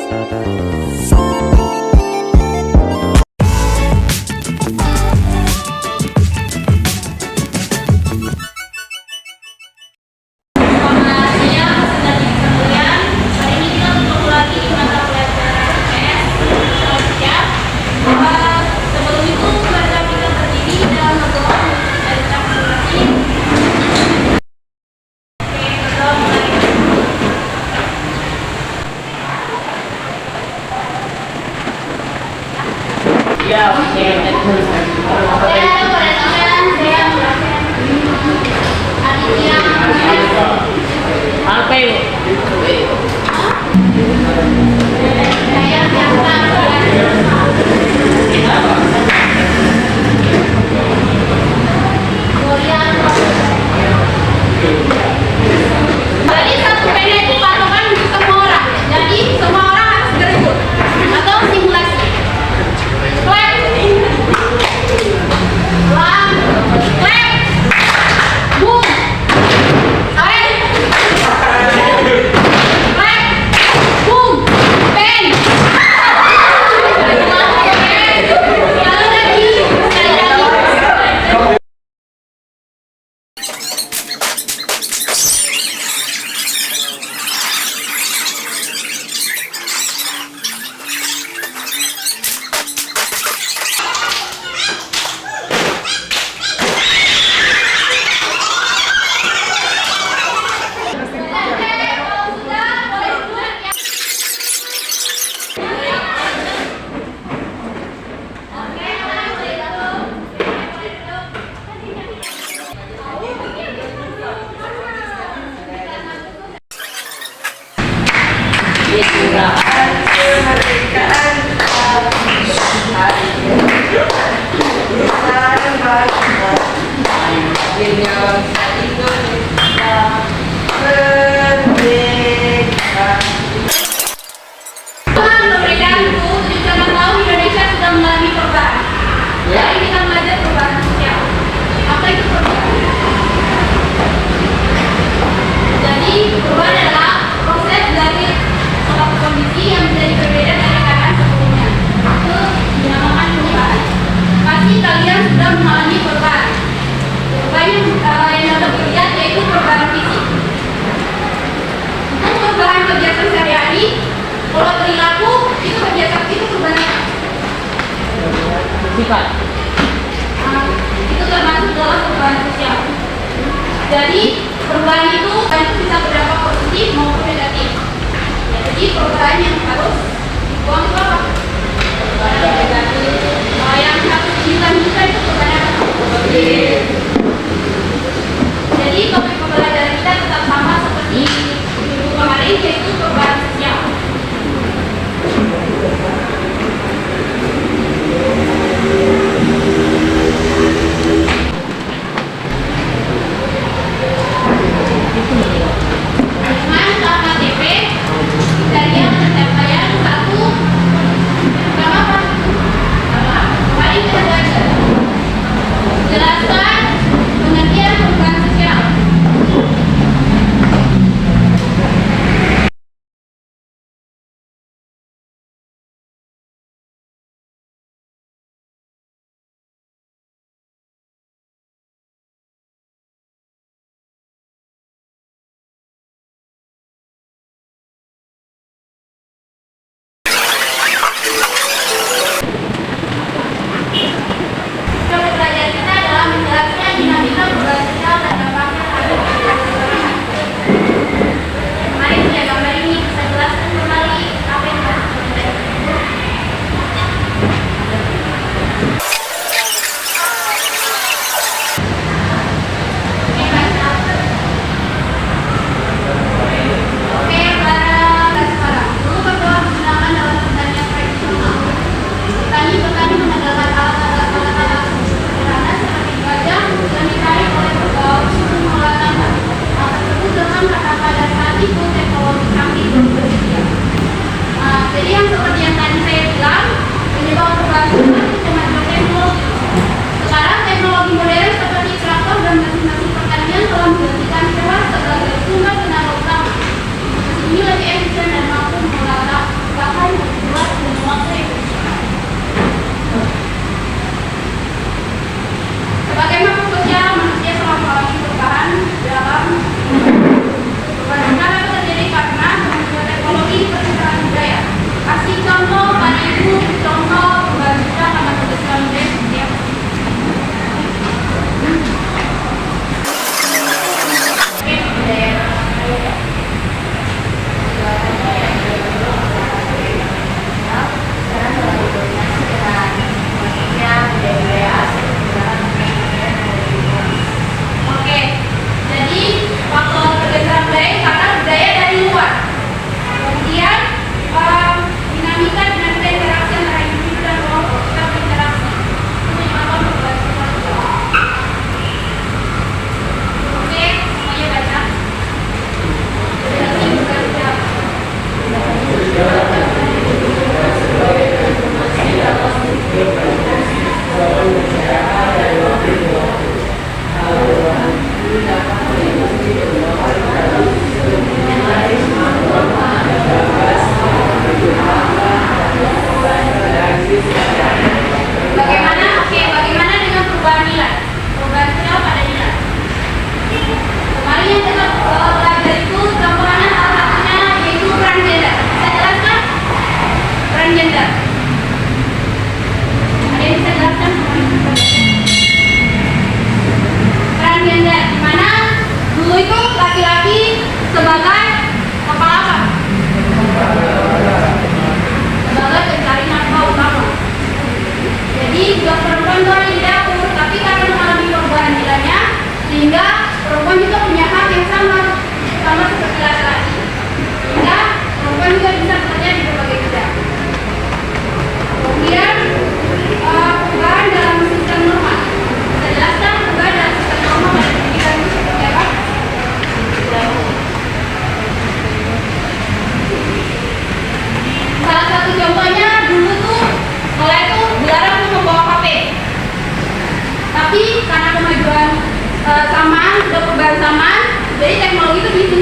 Ya, Jadi satu pena itu patokan untuk semua orang. Jadi semua orang harus berebut atau simulasi. Clap. Lang. Clap. Boom. Clap. Clap. Boom. Pen. Lalu lagi. Sekali lagi. Kemerdekaan itu 76 tahun Indonesia sudah mengalami perubahan. Jadi kita belajar perubahan sosial. Apa itu perubahan? Jadi perubahan adalah proses dari suatu kondisi yang menjadi berbeda dari keadaan sebelumnya. Itu dinamakan perubahan. Pasti kalian sudah mengalami perubahan. Perubahan yang dapat dilihat yaitu perubahan fisik. Untuk perubahan kegiatan sehari-hari, kalau perilaku itu kebiasaan itu perubahan sifat. Itu termasuk dalam perubahan sosial. Jadi perubahan itu bisa berdampak positif maupun negatif. Ya, jadi perubahan yang harus dibuang itu apa? Perubahan yang negatif. Yang harus dilanjutkan itu perubahan apa? Jadi topik pembelajaran kita tetap sama seperti minggu kemarin, yaitu perubahan sosial.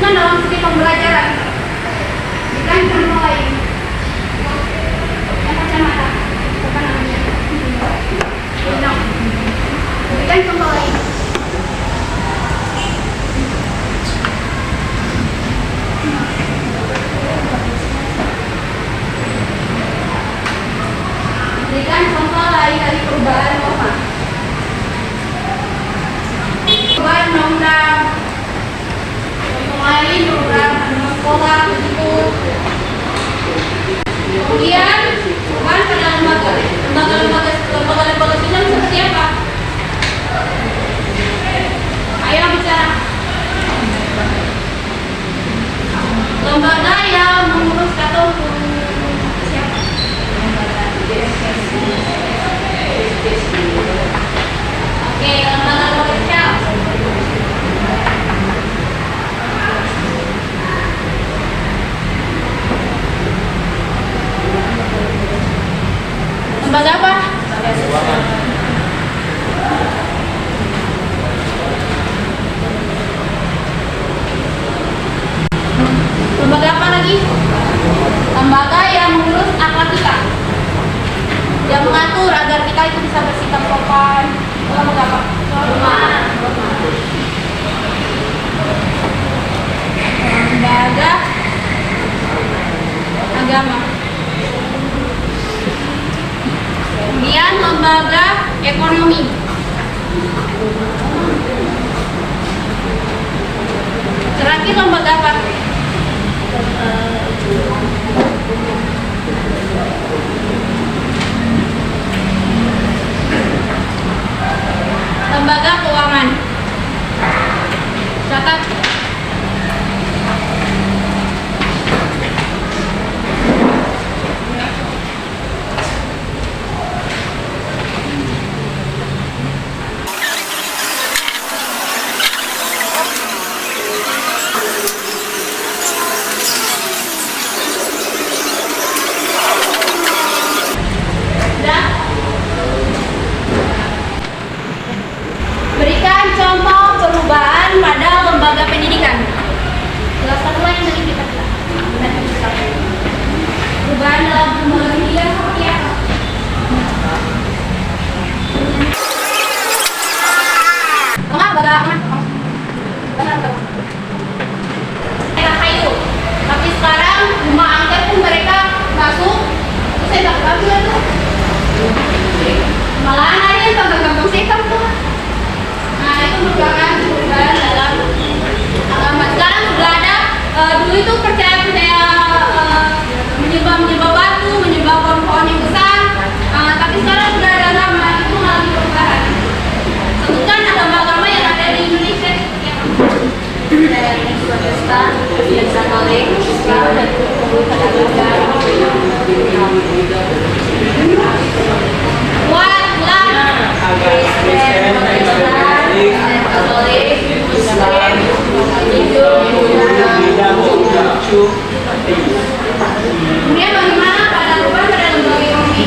Khususnya dalam segi pembelajaran. Berikan contoh lain. Yang kacamata. Apa namanya? Berikan contoh lain. Berikan contoh lain dari perubahan norma. Perubahan undang-undang. Contoh lain program sekolah begitu. Kemudian perubahan pada lembaga sidang seperti apa? Ayo bicara. Lembaga yang mengurus atau siapa? Oke, lembaga komersial. Lembaga apa? Lembaga apa lagi? Lembaga yang mengurus akhlak kita, yang mengatur agar kita itu bisa bersikap sopan. Lembaga apa? Lembaga agama. Kemudian lembaga ekonomi. Terakhir lembaga apa? Lembaga keuangan. Catat. Berikan contoh perubahan pada lembaga pendidikan. Jelaskan dulu yang tadi kita bilang. Perubahan dalam lembaga pendidikan seperti apa? Mereka kayu. Tapi sekarang rumah angker pun mereka masuk. Terus saya tak tahu tuh. Malahan ada yang gampang-gampang sekam tuh. Nah, itu merupakan perubahan dalam agama. Sekarang sudah ada, dulu itu percaya menyembah batu, menyembah pohon-pohon yang besar. Tapi sekarang sudah ada agama, itu mengalami perubahan. Sebutkan agama-agama yang ada di Indonesia seperti apa? Protestan, Katolik, Islam, dan kemudian bagaimana pada perubahan pada lembaga ekonomi?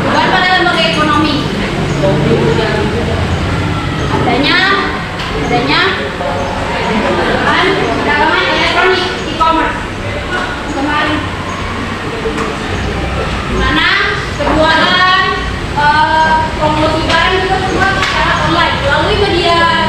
Perubahan pada lembaga ekonomi. Adanya perdagangan elektronik, e-commerce. Kemarin mana penjualan promosi barang juga semua secara online melalui media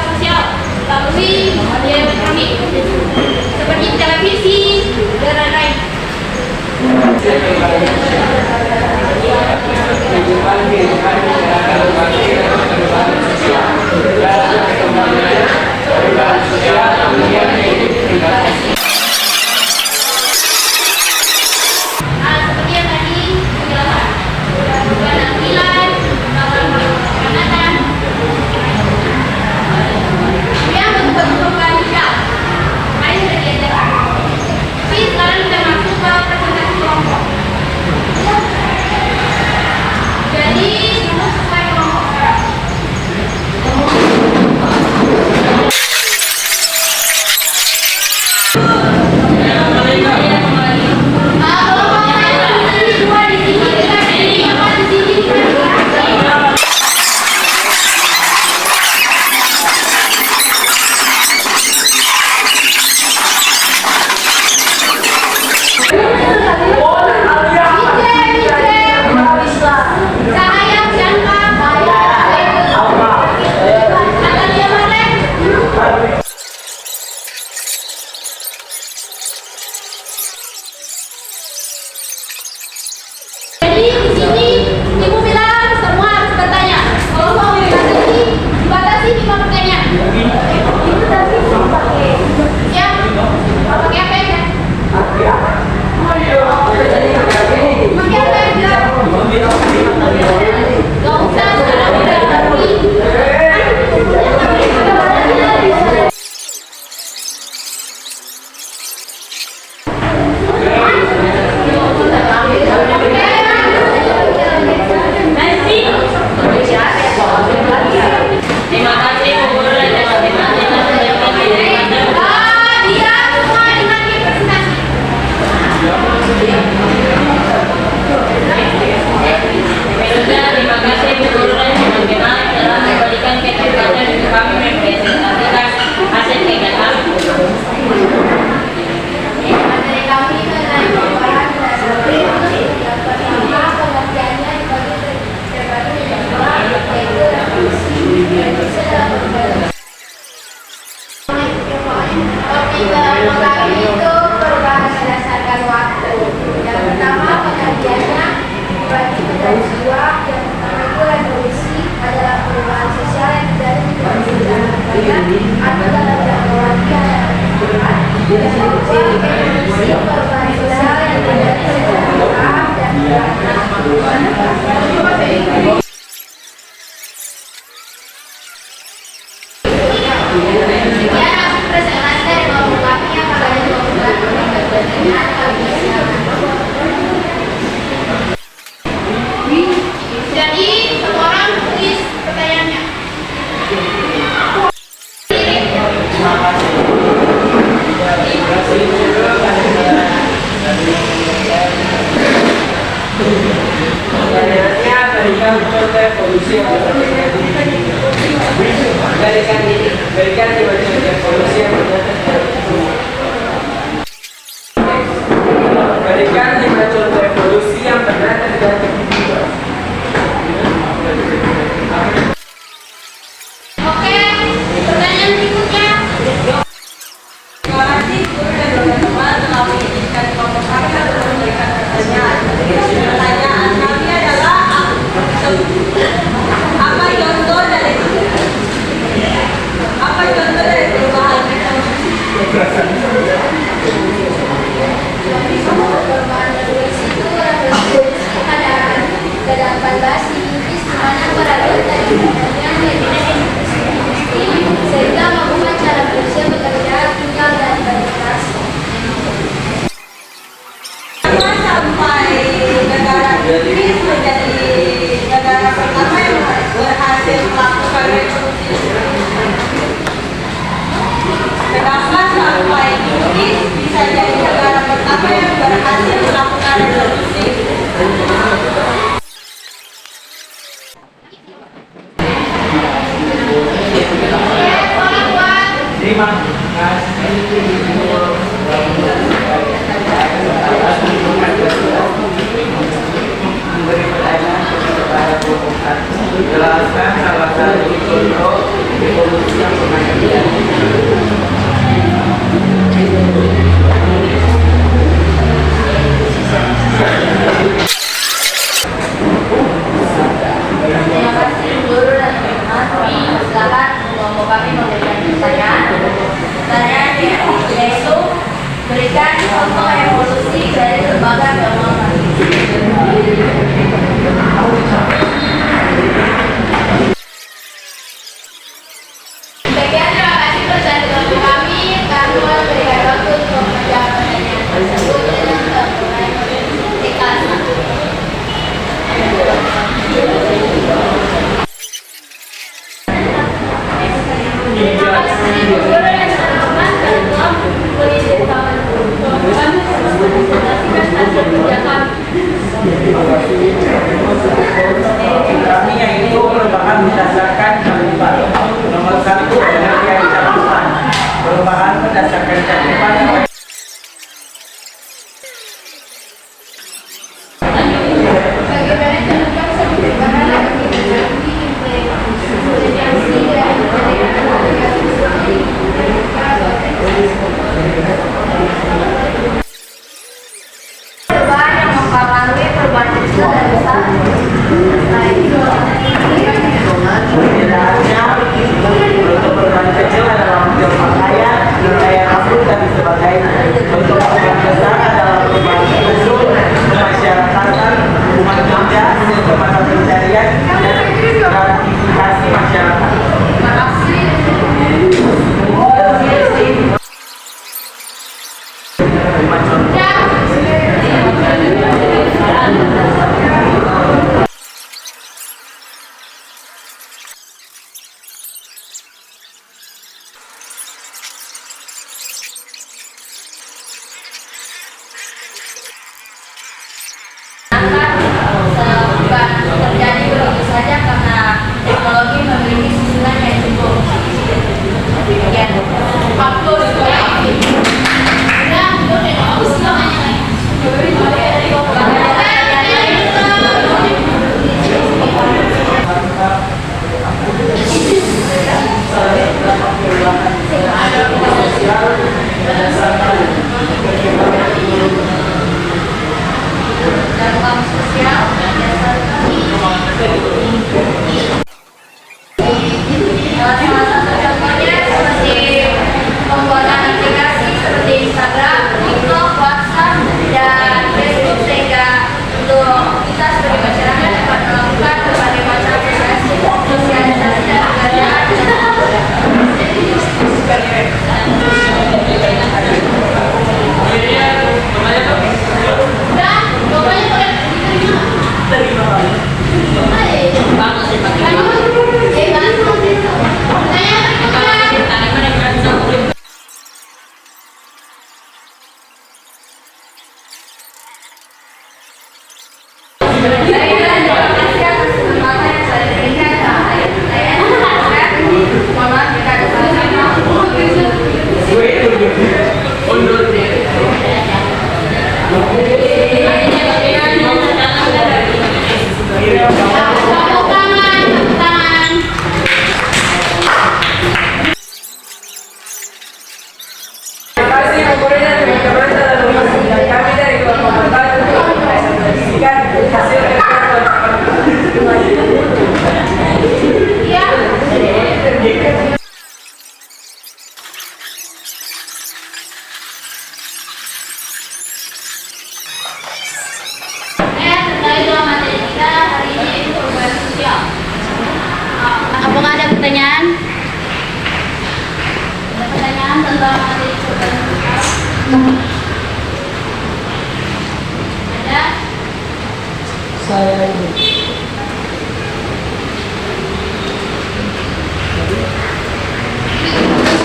kami mempresentasikan hasil kegiatan materi kami mengenai perubahan dasar yang pertama pengertiannya dibagi terbagi menjadi dua, yaitu revolusi dan istilah perubahan. Topik pertama kami itu perubahan berdasarkan waktu. Yang pertama pengertiannya dibagi menjadi dua. Yang pertama itu revolusi adalah perubahan sosial yang terjadi di masyarakat atau dalam jangka waktu yang cepat. Yang kedua, evolusi perubahan sosial yang terjadi secara perlahan dan perlahan. Jadi semua orang tulis pertanyaannya. Pertanyaannya berikan contoh evolusi yang terjadi. Berikan contoh evolusi yang terjadi. Berikan 5 contoh evolusi yang pernah terjadi. Oke, pertanyaan berikutnya. Terima kasih guru dan teman-teman telah mengizinkan kelompok kami untuk memberikan pertanyaan. Pertanyaan kami adalah apa contoh dari perubahan Perubahan revolusi itu revolusi pada ke-18 di Inggris, di mana peradaban dari budaya menjadi industri sehingga mengubah cara manusia bekerja, tinggal dan berinteraksi. sampai negara Inggris menjadi negara pertama yang berhasil melakukan revolusi. Kenapa sampai Inggris bisa jadi negara pertama yang berhasil melakukan revolusi? Terima memberi pertanyaan kepada kelompok satu. Jelaskan salah satu contoh evolusi yang pernah terjadi. Terima kasih guru dan teman-teman. Silakan kelompok kami memberikan pertanyaan. Pertanyaan yaitu berikan contoh evolusi dari lembaga keuangan. Sekian, terima kasih pertanyaan kelompok kami. Kami memberikan waktu untuk menjawab pertanyaan tersebut dan mulai di kelas 1. Terima kasih guru dan teman-teman telah mengizinkan kami mempresentasikan hasil kerja kami. Kami yaitu perubahan berdasarkan cakupan. Nomor 1 pengertian cakupan. Perubahan berdasarkan cakupan. Bagaimana cakupan sebuah perubahan yang diimplementasi dari perubahan yang mempengaruhi perubahan kecil dan besar. Nah, itu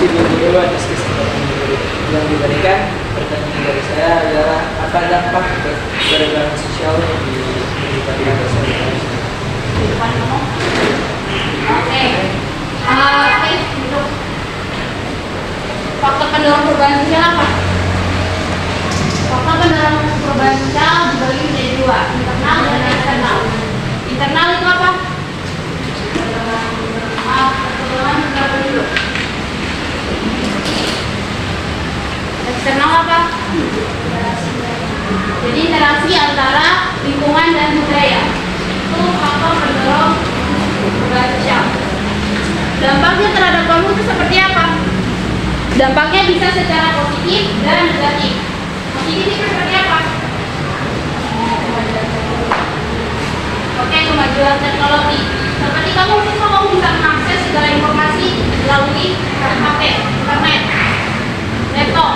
Ibu guru atas kesempatan yang diberikan. Pertanyaan dari saya adalah apa dampak perubahan sosial yang diberikan ke saya? Depan kamu. Oke. Oke, duduk. Faktor pendorong perubahan sosial apa? Faktor pendorong perubahan sosial dibagi menjadi dua, internal dan eksternal. Internal itu apa? Perkembangan berapa dulu? Eksternal apa? Jadi interaksi antara lingkungan dan budaya. Itu faktor pendorong perubahan sosial. Dampaknya terhadap kamu itu seperti apa? Dampaknya bisa secara positif dan negatif. Positif itu seperti apa? Oke, kemajuan teknologi. Seperti kamu bisa mengakses segala informasi melalui HP, internet, laptop.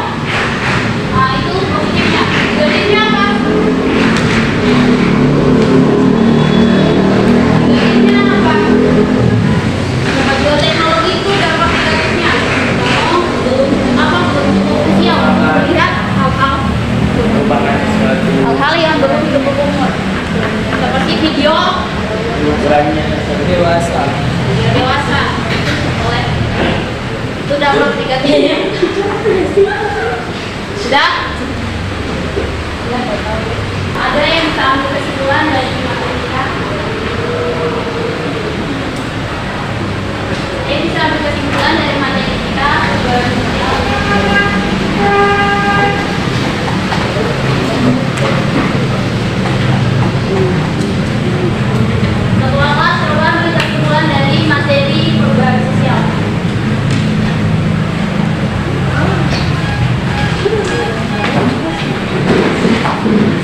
Nah, itu positifnya. Negatifnya apa? Negatifnya apa? Kemajuan teknologi itu dampak negatifnya. Belum siap melihat hal-hal yang belum cukup umur, seperti video Dewasa. dewasa. Boleh. Itu dampak negatifnya. Sudah? Ada yang bisa ambil kesimpulan dari materi kita? Saya bisa ambil kesimpulan dari materi kita. Ketua kelas coba ambil kesimpulan dari materi perubahan sosial.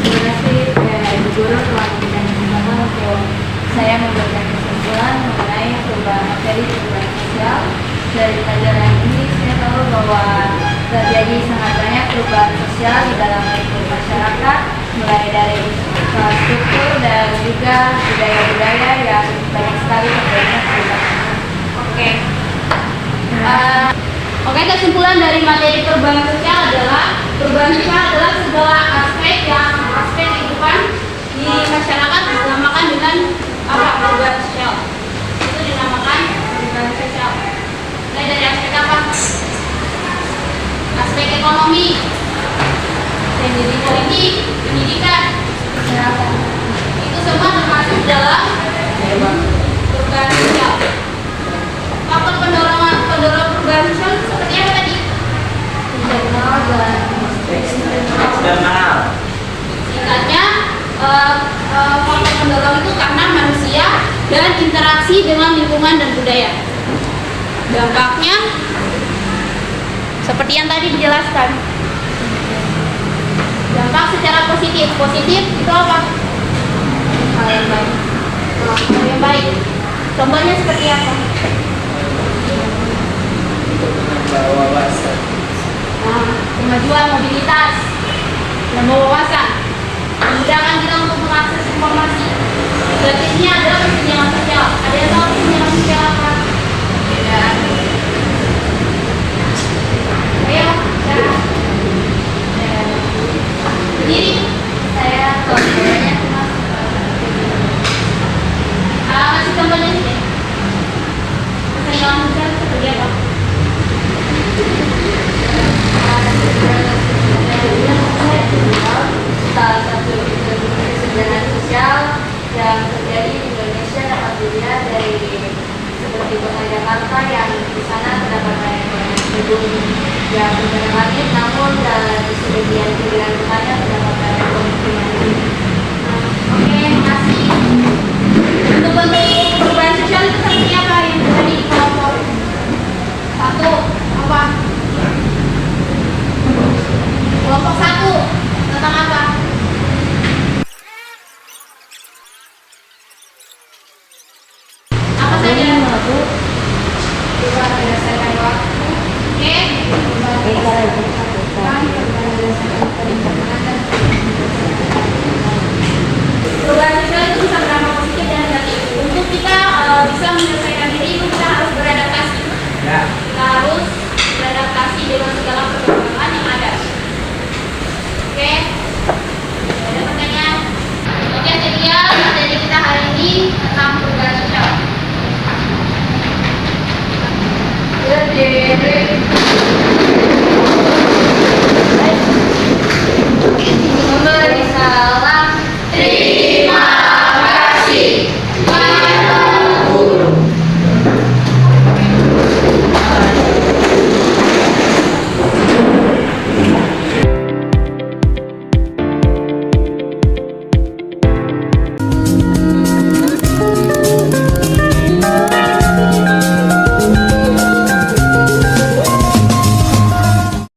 Terima kasih Ibu Guru telah memberikan kesempatan untuk saya memberikan kesimpulan mengenai materi perubahan sosial. Dari pelajaran ini saya tahu bahwa terjadi sangat banyak perubahan sosial di dalam lingkup masyarakat, mulai dari infrastruktur dan juga budaya-budaya yang banyak sekali terjadi perubahan. Oke. Oke, kesimpulan dari materi perubahan sosial adalah segala aspek kehidupan di masyarakat dinamakan dengan apa? Perubahan sosial. Itu dinamakan perubahan sosial. Mulai dari aspek apa? Aspek ekonomi, politik, pendidikan, kesehatan. Itu semua termasuk dalam perubahan sosial. Faktor pendorong perubahan sosial itu seperti apa tadi? Internal dan Eksternal. Singkatnya, faktor pendorong itu karena manusia dan interaksi dengan lingkungan dan budaya. Dampaknya seperti yang tadi dijelaskan. Dampak secara positif. Positif itu apa? hal yang baik. Hal yang baik. Contohnya seperti apa? Bawa wawasan. Nah, kemajuan mobilitas dan wawasan memudahkan kita untuk mengakses informasi. Negatifnya adalah kesenjangan sosial. Ada yang tahu kesenjangan sosial apa? Tidak. Ayo, cara berdiri. Saya keluarganya Kasih contohnya sih. Kesenjangan sosial seperti apa? salah satu kesenjangan sosial yang terjadi di Indonesia dapat dilihat dari seperti kota Jakarta yang di sana terdapat banyak gedung yang berbentuk langit, namun di sebagian pinggiran kotanya terdapat banyak pemukiman. Oke, makasih. Untuk bentuk perubahan sosial itu seperti apa yang terjadi di kelompok? Satu, apa? Kelompok satu tentang apa? Apa saja? Coba berdasarkan waktu, Oke. Perubahan sosial itu bisa berdampak positif dan negatif. Untuk kita bisa menyelesaikan diri itu kita harus beradaptasi. Ya. Kita harus Oke? Ada pertanyaan? Oke, sekian materi kita hari ini tentang